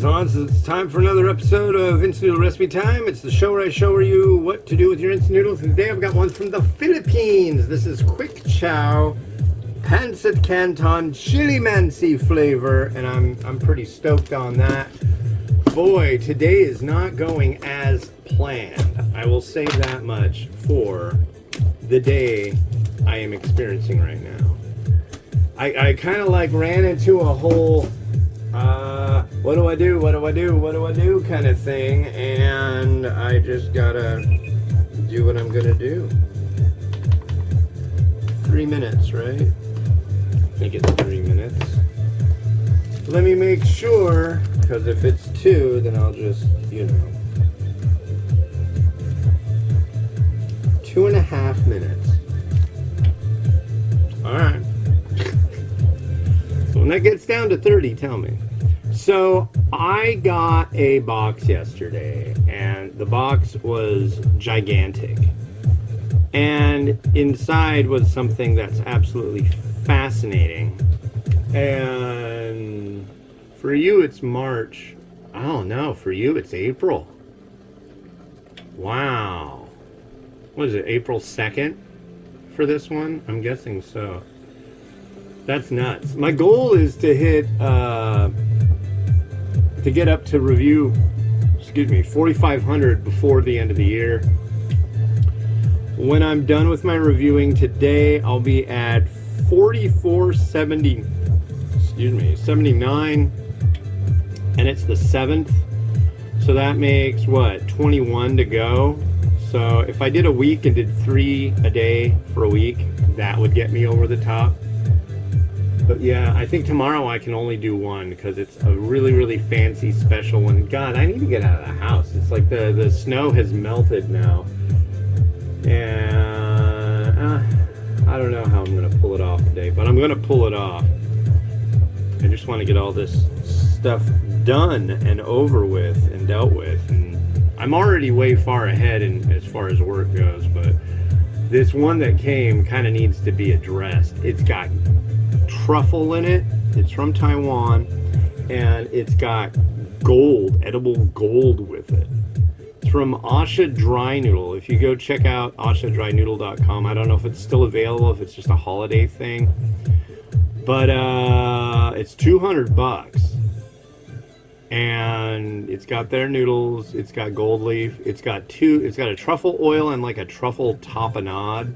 is on, so it's time for another episode of Instant Noodle Recipe Time. It's the show where I show you what to do with your instant noodles. And today I've got one from the Philippines. This is Quickchow, Pancit Canton, Chilimansi flavor, and I'm pretty stoked on that. Boy, today is not going as planned. I will say that much for the day I am experiencing right now. I kind of like ran into a whole what do I do kind of thing, and I just gotta do what I'm gonna do. 3 minutes, right? I think it's 3 minutes. Let me make sure, because if it's 2, then I'll just, 2.5 minutes. Alright. So when that gets down to 30, tell me. So I got a box yesterday, and the box was gigantic. And inside was something that's absolutely fascinating. And for you it's March. Oh no, for you it's April. Wow. What is it, April 2nd for this one? I'm guessing so. That's nuts. My goal is to hit to get up to review 4,500 before the end of the year. When I'm done with my reviewing today, I'll be at 79, and it's the 7th, so that makes what, 21 to go. So if I did a week and did 3 a day for a week, that would get me over the top. But yeah, I think tomorrow I can only do 1 because it's a really, really fancy special one. God, I need to get out of the house. It's like the snow has melted now. And I don't know how I'm going to pull it off today, but I'm going to pull it off. I just want to get all this stuff done and over with and dealt with. And I'm already way far ahead as far as work goes, but this one that came kind of needs to be addressed. It's got truffle in it. It's from Taiwan, and it's got gold, edible gold with it. It's from Asha Dry Noodle. If you go check out ashadrynoodle.com, I don't know if it's still available, if it's just a holiday thing, but it's $200, and it's got their noodles. It's got gold leaf. It's got a truffle oil and like a truffle tapenade.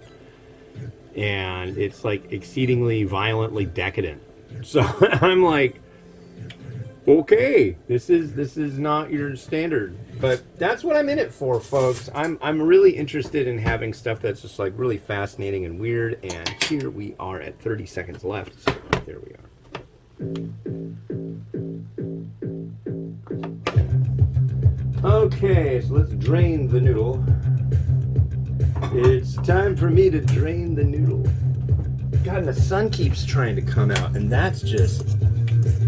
And it's like exceedingly violently decadent. So I'm like, okay, this is not your standard, but that's what I'm in it for, folks. I'm really interested in having stuff that's just like really fascinating and weird. And here we are at 30 seconds left. So there we are. Okay, so let's drain the noodle. It's time for me to drain the noodle. God, and the sun keeps trying to come out, and that's just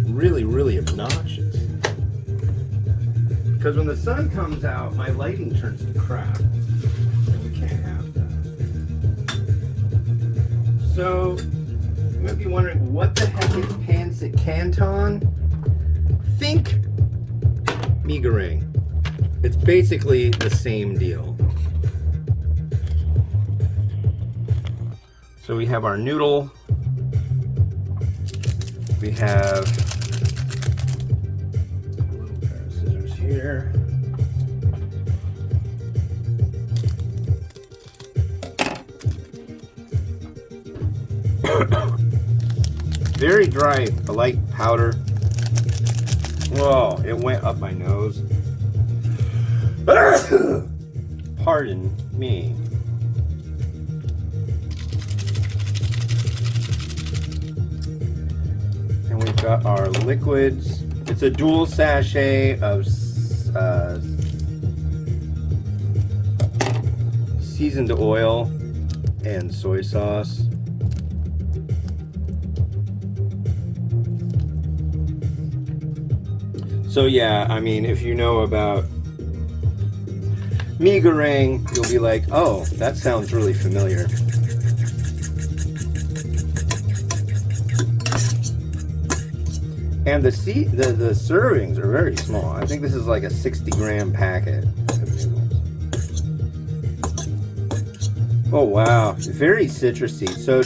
really, really obnoxious. Because when the sun comes out, my lighting turns to crap. And we can't have that. So, you might be wondering, what the heck is Pancit Canton? Think mee goreng. It's basically the same deal. So we have our noodle, we have a little pair of scissors here. Very dry, a light powder. Whoa, it went up my nose. Pardon me. We've got our liquids. It's a dual sachet of seasoned oil and soy sauce. So yeah, I mean, if you know about mee goreng, you'll be like, oh, that sounds really familiar. And the servings are very small. I think this is like a 60-gram packet of noodles. Oh wow, very citrusy. So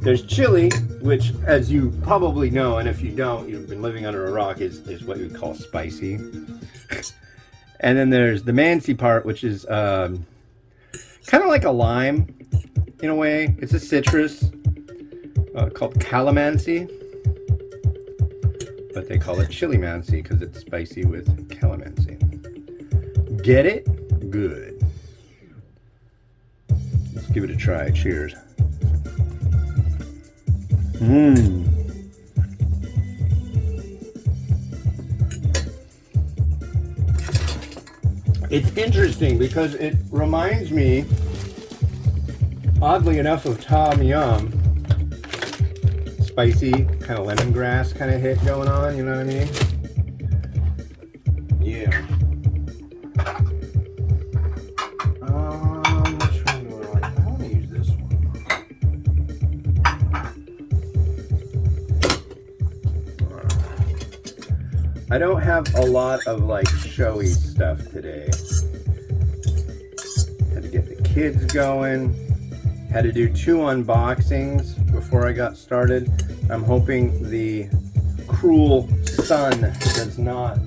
there's chili, which, as you probably know, and if you don't, you've been living under a rock, is what you would call spicy. And then there's the mansi part, which is kind of like a lime in a way. It's a citrus called Calimansi, but they call it Chilimansi because it's spicy with calamansi. Get it? Good. Let's give it a try. Cheers. Mmm. It's interesting because it reminds me, oddly enough, of Tom Yum. Spicy, kind of lemongrass kind of hit going on, you know what I mean? Yeah. Which one do I like? I want to use this one. I don't have a lot of like showy stuff today. Had to get the kids going. Had to do 2 unboxings before I got started. I'm hoping the cruel sun does not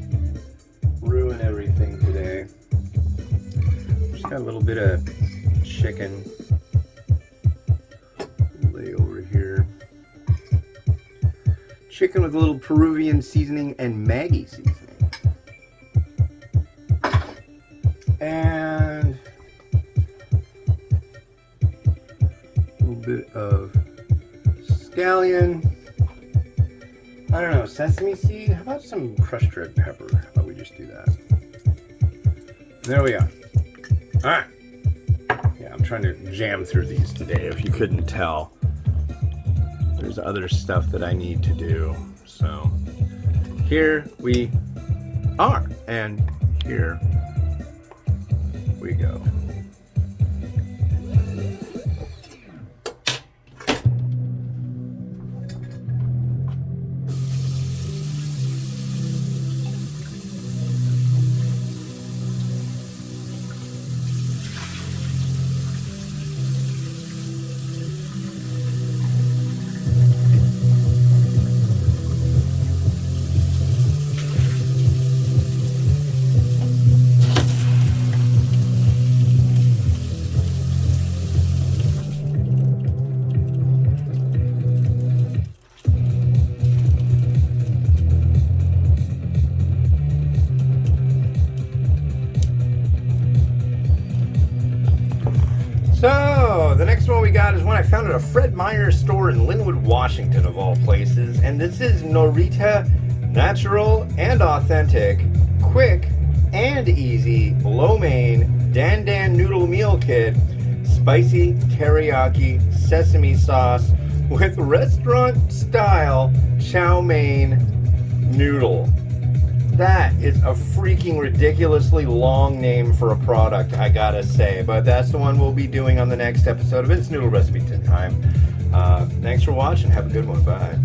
ruin everything today. Just got a little bit of chicken lay over here. Chicken with a little Peruvian seasoning and Maggi seasoning. And a little bit of scallion. I don't know, sesame seed? How about some crushed red pepper? How about we just do that? There we go. Alright. Yeah, I'm trying to jam through these today, if you couldn't tell. There's other stuff that I need to do. So, here we are. And here we go. So, the next one we got is one I found at a Fred Meyer store in Linwood, Washington, of all places. And this is Norita Natural and Authentic, Quick and Easy, Lo Mein, Dan Dan Noodle Meal Kit, Spicy Teriyaki Sesame Sauce with restaurant-style chow mein noodle. That is a freaking ridiculously long name for a product, I gotta say. But that's the one we'll be doing on the next episode of It's Noodle Recipe Time. Thanks for watching. Have a good one. Bye.